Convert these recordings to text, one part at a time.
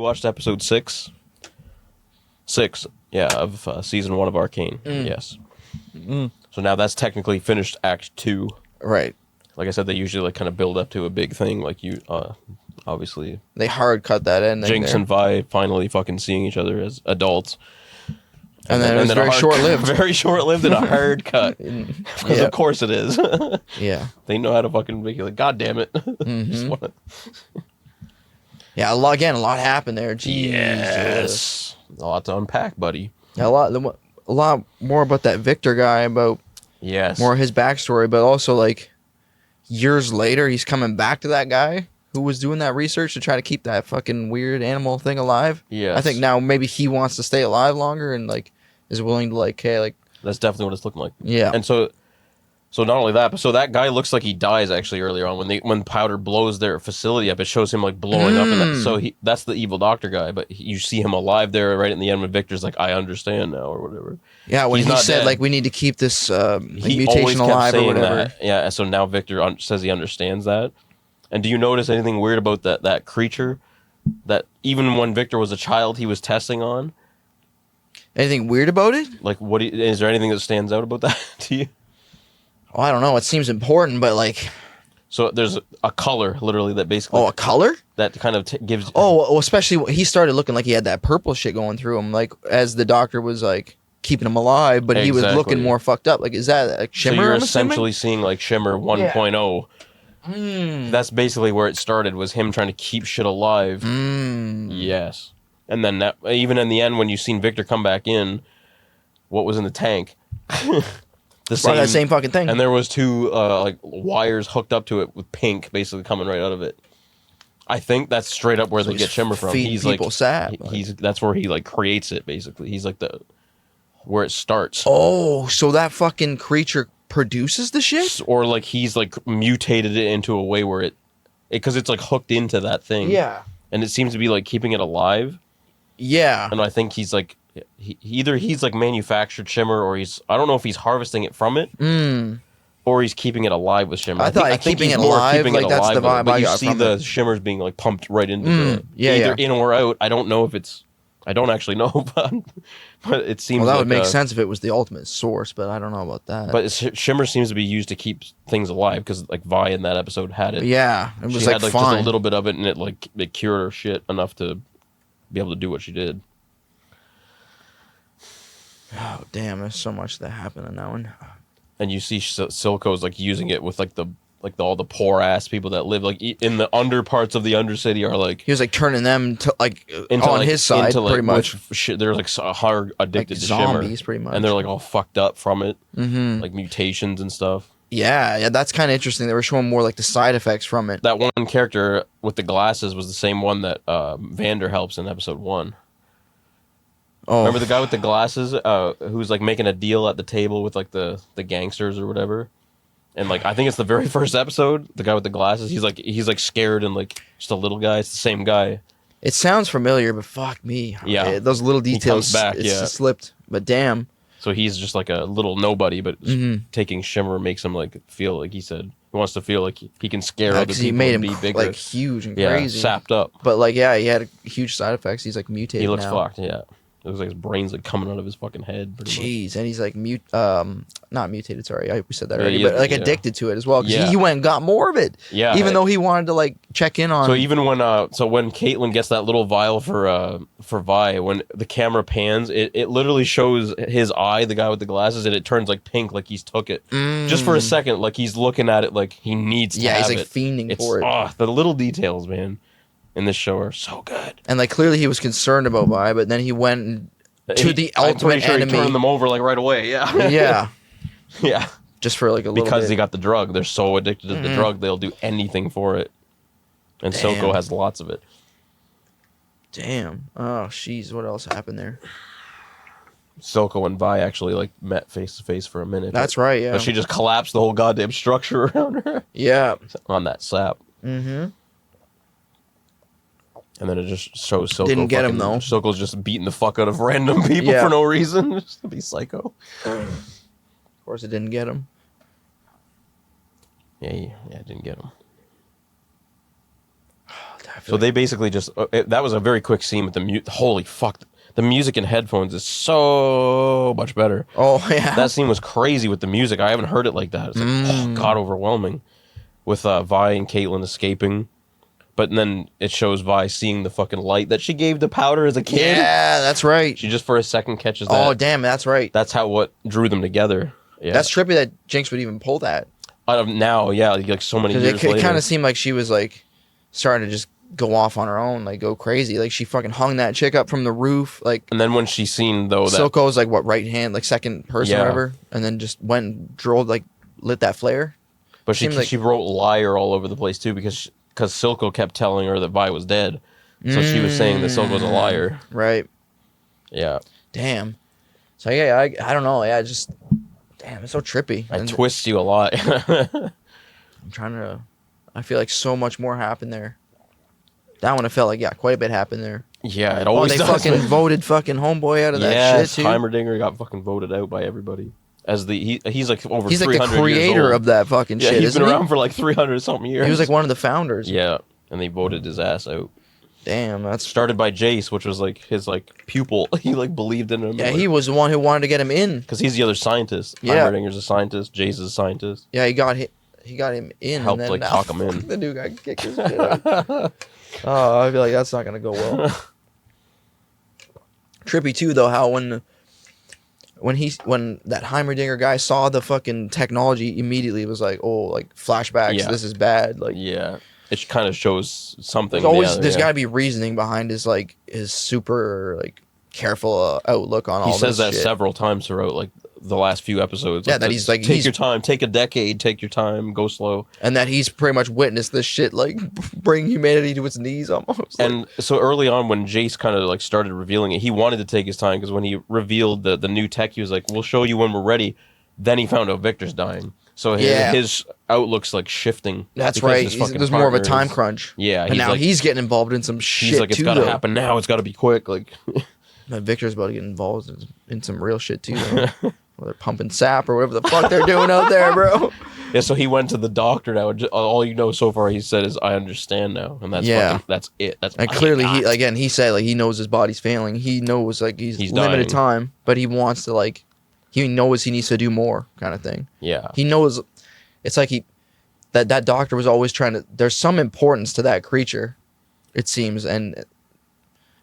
watched episode 6. 6, yeah, of season 1 of Arcane. Yes. So now that's technically finished Act 2. Right. Like I said, they usually like kind of build up to a big thing. Like you, obviously, they hard cut that ending. Jinx there. and Vi finally fucking seeing each other as adults. And then it was very short-lived. Very short-lived and a hard cut. Because of course it is. Yeah. They know how to fucking make it like, God damn it. Yeah, a lot happened there. Jesus. Yes. A lot to unpack, buddy. A lot more about that Victor guy, about more of his backstory, but also like years later he's coming back to that guy who was doing that research to try to keep that fucking weird animal thing alive. Yes. I think now maybe he wants to stay alive longer and like is willing to like, hey, like that's definitely what it's looking like. Yeah. And so not only that, but so that guy looks like he dies actually earlier on when Powder blows their facility up. It shows him like blowing up, and so that's the evil doctor guy. But you see him alive there right in the end when Victor's like, "I understand now" or whatever. Yeah, when he said dead. Like we need to keep this he mutation alive or whatever. That. Yeah, so now Victor says he understands that. And do you notice anything weird about that creature that even when Victor was a child he was testing on? Anything weird about it? Like, is there anything that stands out about that to you? Oh, I don't know. It seems important, but like... So there's a color, literally, that basically... Oh, a color? That kind of gives... Oh, well, especially he started looking like he had that purple shit going through him, like, as the doctor was, like, keeping him alive, but he was looking more fucked up. Like, is that like shimmer? So you're essentially seeing, like, shimmer 1.0. That's basically where it started, was him trying to keep shit alive. Yes. And then even in the end, when you seen Victor come back in, what was in the tank? That same fucking thing. And there was 2 like wires hooked up to it with pink basically coming right out of it. I think that's straight up where they get shimmer from. He's like that's where he like creates it basically. He's like where it starts. Oh, so that fucking creature produces the shit? Or like he's like mutated it into a way where because it's like hooked into that thing. Yeah. And it seems to be like keeping it alive. Yeah. And I think he's like either he's like manufactured shimmer or I don't know if he's harvesting it from it or he's keeping it alive with shimmer. I think keeping it alive, like that's the vibe I got from it. You see the shimmers being like pumped right into either in or out. I don't know if I don't actually know, but it seems well, that like would make sense if it was the ultimate source, but I don't know about that. But shimmer seems to be used to keep things alive because like Vi in that episode had it. Yeah, it was she had like just a little bit of it, and it cured her shit enough to be able to do what she did. Oh damn! There's so much that happened in that one. And you see Silco's like using it with all the poor ass people that live like in the under parts of the Undercity are like he was like turning them to like on his side pretty much. They're like hard addicted to zombies, shimmer, pretty much, and they're like all fucked up from it, like mutations and stuff. Yeah, that's kind of interesting. They were showing more like the side effects from it. That one character with the glasses was the same one that Vander helps in episode 1. Oh. Remember the guy with the glasses who's like making a deal at the table with like the gangsters or whatever? And like I think it's the very first episode, the guy with the glasses, he's like scared and like just a little guy. It's the same guy. It sounds familiar, but fuck me. Yeah. Those little details back, slipped, but damn. So he's just like a little nobody, but taking shimmer makes him like feel like he wants to feel like he can scare other people. He made him be bigger. like huge and crazy. Sapped up. But like he had huge side effects. He's like mutated. He looks now. fucked, yeah. It looks like his brain's like coming out of his fucking head. Jeez, and he's like not mutated. Sorry, we said that already, but like addicted to it as well. Because he went and got more of it. Yeah, even though he wanted to like check in on. So even when when Caitlin gets that little vial for Vi, when the camera pans, it literally shows his eye, the guy with the glasses, and it turns like pink, like he's took it just for a second, like he's looking at it, like he needs to have he's like fiending for it. The little details, man, in this show are so good. And like clearly he was concerned about Vi, but then he went to the ultimate enemy. He turned them over like right away. Yeah. Yeah. Yeah. Just for like a little because bit. He got the drug. They're so addicted to the drug, they'll do anything for it. And Silco has lots of it. Damn. Oh, jeez. What else happened there? Silco and Vi actually like met face to face for a minute. That's right, yeah. But she just collapsed the whole goddamn structure around her. Yeah. On that sap. Mm-hmm. And then it just shows Silco. Didn't get him though. Silco's just beating the fuck out of random people for no reason. Just to be psycho. Of course it didn't get him. Yeah, it didn't get him. So they basically just that was a very quick scene with the holy fuck. The music in headphones is so much better. Oh, yeah. That scene was crazy with the music. I haven't heard it like that. It's like, oh, God, overwhelming. With Vi and Caitlin escaping. But then it shows Vi seeing the fucking light that she gave to Powder as a kid. Yeah, that's right. She just for a second catches that. Oh, damn, that's right. That's what drew them together. Yeah. That's trippy that Jinx would even pull that. Now, yeah, like so many years later. It kind of seemed like she was like starting to just go off on her own, like go crazy. Like she fucking hung that chick up from the roof. Like, and then when she seen though that Silco's like what, right hand, like second person or whatever, and then just went and drilled, like lit that flare. But she wrote liar all over the place too because Silco kept telling her that Vi was dead, so she was saying that Silco's a liar. Right. Yeah. Damn. So yeah, I don't know. Yeah, just damn, it's so trippy. It twists you a lot. I feel like so much more happened there. That one I felt like quite a bit happened there. Yeah, it always they does. fucking voted fucking homeboy out of that shit too. Heimerdinger got fucking voted out by everybody. As he's like over 300 he's like the years creator old. of that fucking shit. He's been around for like 300 something years. He was like one of the founders. Yeah, and they voted his ass out. Damn, that's started by Jace, which was like his like pupil. He like believed in him. Yeah, he was the one who wanted to get him in because he's the other scientist. Yeah, Heimerdinger's a scientist. Jace is a scientist. Yeah, he got him in. Helped and then like talk him in. The dude got kicked his shit out. Oh, I feel like that's not gonna go well. Trippy too, though, how when that Heimerdinger guy saw the fucking technology, immediately was like, oh, like flashbacks. Yeah. This is bad. Like, yeah, it kind of shows something. There's got to be reasoning behind his super like careful outlook on all this. He says that shit several times throughout like the last few episodes. Yeah, that he's like, take your time, take a decade, take your time, go slow. And that he's pretty much witnessed this shit like bring humanity to its knees almost. And so early on when Jace kind of like started revealing it, he wanted to take his time because when he revealed the new tech, he was like, we'll show you when we're ready. Then he found out Victor's dying. So his outlook's like shifting. That's right. There's more of a time crunch. Yeah. And now he's getting involved in some shit. He's like, it's got to happen now. It's got to be quick. Like, Victor's about to get involved in some real shit too. Well, they're pumping sap or whatever the fuck they're doing out there, bro. Yeah, so he went to the doctor now. And all you know so far he said is, I understand now. And that's that's it. And clearly, he said, like, he knows his body's failing. He knows, like, he's limited dying. time, but he wants to, like, he knows he needs to do more kind of thing. Yeah. He knows, it's like that doctor was always trying to, there's some importance to that creature, it seems, and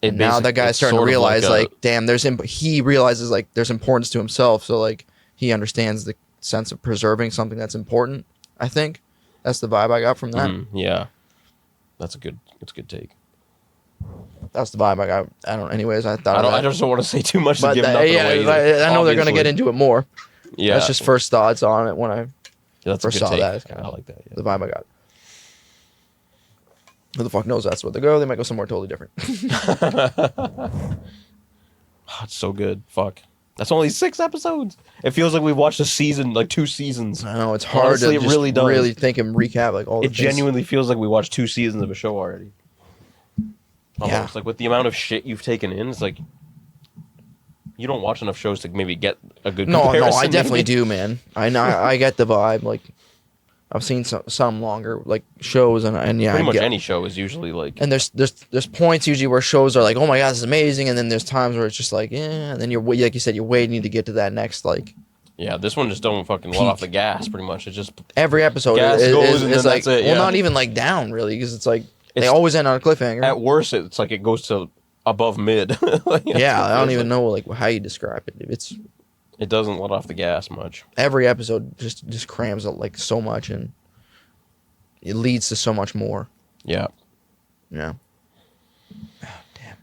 now that guy's starting to realize, like, damn, he realizes, like, there's importance to himself, so, like, he understands the sense of preserving something that's important, I think. That's the vibe I got from that. Yeah. That's a good take. That's the vibe I got. I just don't want to say too much to give nothing away. I know they're going to get into it more. Yeah. That's just first thoughts on it when I first saw that. I like that. Yeah. The vibe I got. Who the fuck knows that's where they go? They might go somewhere totally different. It's so good. Fuck. That's only 6 episodes. It feels like we've watched a season, like 2 seasons. I know, it's hard. Honestly, to just really think and recap like all the things. It genuinely feels like we watched 2 seasons of a show already. Almost. Like with the amount of shit you've taken in, it's like you don't watch enough shows to maybe get a good comparison. No, I definitely do, man. I get the vibe. Like, I've seen some longer like shows and yeah, pretty much any show is usually like. And there's points usually where shows are like, oh my god, this is amazing, and then there's times where it's just like, yeah, and then you're like you said, you're waiting to get to that next like. Yeah, this one just don't fucking let off the gas. Pretty much, it just every episode gas goes and is then like, that's it. Yeah. Well, not even like down really, because it's like they always end on a cliffhanger. At worst, it's like it goes to above mid. Yeah, I don't even know like how you describe it. It doesn't let off the gas much. Every episode just crams like so much and. It leads to so much more. Yeah. Yeah. Oh, damn.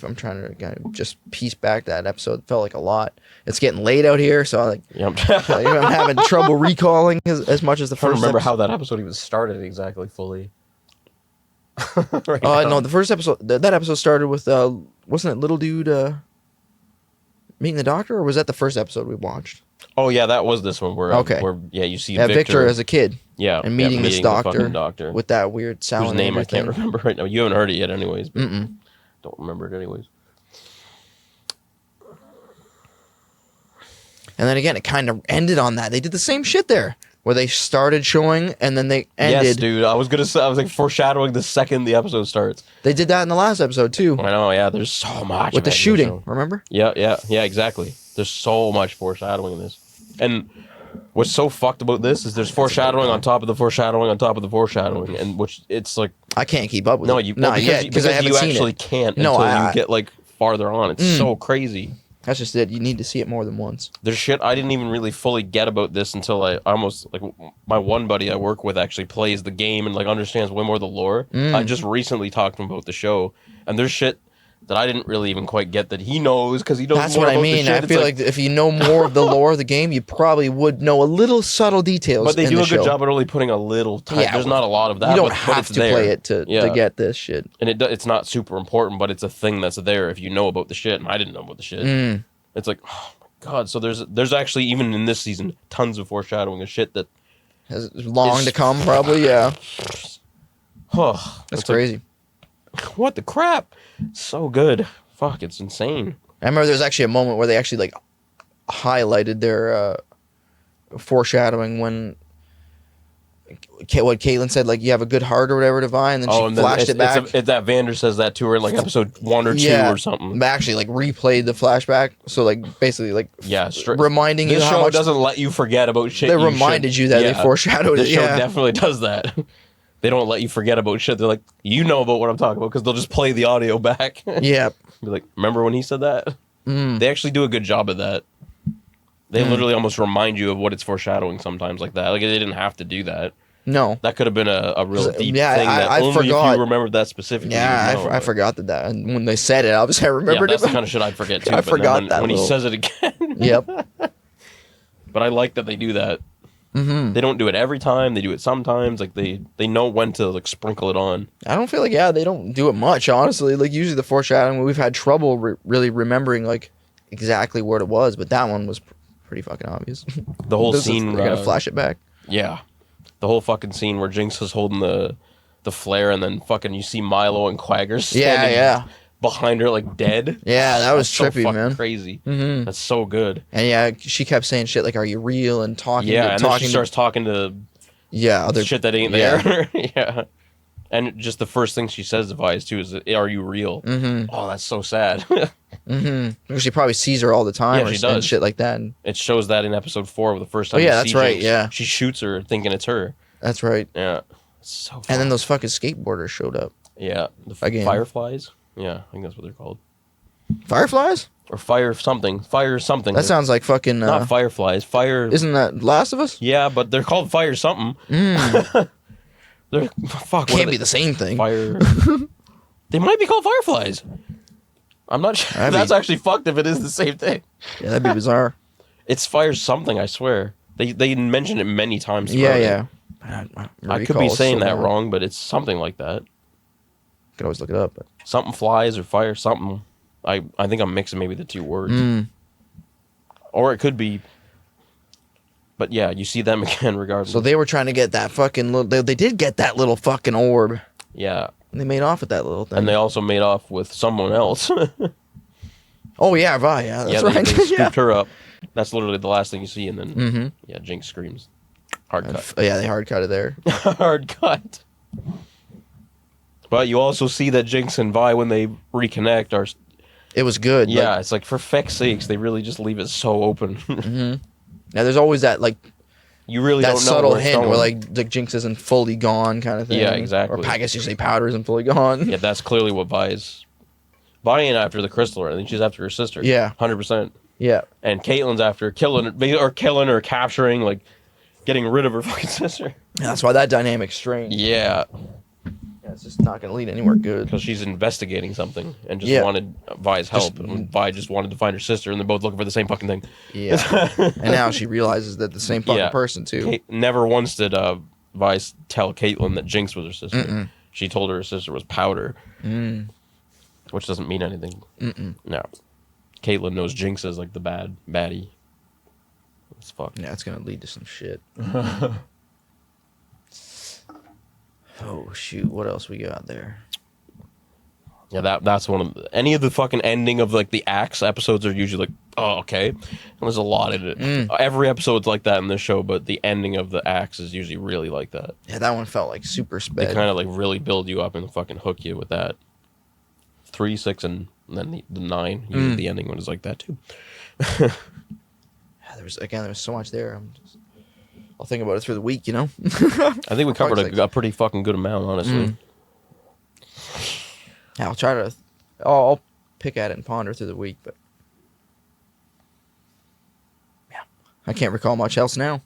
I'm trying to kind of just piece back that episode. It felt like a lot. It's getting late out here, so I'm having trouble recalling as much as the first. I don't remember how that episode even started exactly fully. No, the first episode. That episode started with wasn't it little dude meeting the doctor, or was that the first episode we watched? Oh yeah, that was this one where you see Victor as a kid. Yeah, and meeting this doctor with that weird salad. Whose name I can't remember right now. You haven't heard it yet, anyways. But don't remember it, anyways. And then again, it kind of ended on that. They did the same shit there. where they started showing and then they ended. Yes, dude. I was like foreshadowing the second the episode starts. They did that in the last episode too. I know, yeah. There's so much with the shooting. Remember? Yeah, exactly. There's so much foreshadowing in this, and what's so fucked about this is there's foreshadowing on top of the foreshadowing on top of the foreshadowing, and which it's like I can't keep up with. No, it. you not yet because I haven't you seen actually it. can't until you get like farther on. It's so crazy. That's just it. You need to see it more than once. There's shit I didn't even really fully get about this until I almost like my one buddy I work with actually plays the game and like understands way more of the lore. I just recently talked to him about the show, and there's shit that I didn't really even quite get that he knows because he knows That's more what I about mean. the shit. I feel like if you know more of the lore of the game, you probably would know a little subtle details. But they do a good show. job at only putting a little time. Yeah, there's not a lot of that. You don't but have it's to there. play it to get this shit. And it's not super important, but it's a thing that's there if you know about the shit. And I didn't know about the shit. It's like, oh my god. So there's actually, even in this season, tons of foreshadowing of shit that has long to come, probably. Yeah. Oh, that's crazy. Like, what the crap? So good. Fuck, it's insane. I remember there's actually a moment where they actually like highlighted their foreshadowing when what Caitlin said, like, you have a good heart or whatever, Divine, and then she flashed it back. That Vander says that to her in like episode 1 or 2 or something. Actually, like replayed the flashback, so like basically like reminding you how much. This show doesn't let you forget about shit. They reminded you that they foreshadowed it. This show definitely does that. They don't let you forget about shit. They're like, you know about what I'm talking about because they'll just play the audio back. Yeah. Be like, remember when he said that? They actually do a good job of that. They literally almost remind you of what it's foreshadowing sometimes like that. Like, they didn't have to do that. No. That could have been a real deep thing that I only forgot. if you remembered that specifically. Yeah, I forgot that. And when they said it, obviously I remembered that's it. the kind of shit I'd forget too. I forgot that when he says it again. Yep. But I like that they do that. They don't do it every time. They do it sometimes. Like they know when to like sprinkle it on. I don't feel like they don't do it much, honestly. Like usually the foreshadowing, we've had trouble really remembering like exactly what it was, but that one was pretty fucking obvious. The whole scene, they're gonna flash it back. Yeah, the whole fucking scene where Jinx is holding the flare, and then fucking you see Milo and Quagger standing behind her like dead. Yeah, that was trippy, so man. Crazy. That's so good. And she kept saying shit like, "Are you real?" and talking. Yeah, then she starts talking to other shit that ain't there. Yeah. And just the first thing she says to Vi too is, "Are you real?" Oh, that's so sad. Because she probably sees her all the time, she does. And shit like that. And it shows that in episode 4 the first time. Oh yeah, that's right. Jinx, she shoots her thinking it's her. That's right. Yeah, it's so fun. And then those fucking skateboarders showed up. Yeah, the Fireflies. Yeah, I think that's what they're called. Fireflies? Or fire something. That sounds like fucking... not fireflies. Fire... Isn't that Last of Us? Yeah, but they're called fire something. They're... Fuck. Can't be the same thing. Fire... They might be called fireflies. I'm not sure. That's actually fucked if it is the same thing. Yeah, that'd be bizarre. It's fire something, I swear. They mention it many times. Yeah. I could be saying that wrong, but it's something like that. Could always look it up. But. Something flies or fire something. I think I'm mixing maybe the two words. Or it could be. But yeah, you see them again regardless. So they were trying to get that fucking little... They did get that little fucking orb. Yeah. And they made off with that little thing. And they also made off with someone else. Oh yeah, Vi. Yeah, that's right. They scooped her up. That's literally the last thing you see, and then Jinx screams. Hard cut. Yeah, they hard cut it there. Hard cut. But you also see that Jinx and Vi, when they reconnect, are... It was good. Yeah, it's like, for feck's sakes, they really just leave it so open. Now, there's always that, like... You really that don't know subtle hint where, like, the Jinx isn't fully gone kind of thing. Yeah, exactly. Or I guess you say Powder isn't fully gone. Yeah, that's clearly what Vi is. Vi ain't after the crystal, I think she's after her sister. Yeah. 100%. Yeah. And Caitlyn's after killing or capturing, like, getting rid of her fucking sister. Yeah, that's why that dynamic's strange. Yeah. Yeah, it's just not going to lead anywhere good. Because she's investigating something and just wanted Vi's help. And Vi just wanted to find her sister, and they're both looking for the same fucking thing. Yeah. And now she realizes that the same fucking person, too. Never once did Vi tell Caitlyn that Jinx was her sister. She told her sister was Powder. Which doesn't mean anything. No. Caitlyn knows Jinx as, like, the baddie. It's fucked. Yeah, it's going to lead to some shit. Oh, shoot. What else we got there? Yeah, that's one of any of the fucking ending of like the Axe episodes are usually like, oh, okay. And there's a lot in it. Every episode's like that in this show, but the ending of the Axe is usually really like that. Yeah, that one felt like super sped. They kind of like really build you up and fucking hook you with that. 3, 6, and then the 9. Usually the ending one is like that too. Yeah, there was so much there. I'll think about it through the week, you know. I think we covered a pretty fucking good amount, honestly. Yeah, I'll try to. I'll pick at it and ponder through the week, but yeah, I can't recall much else now.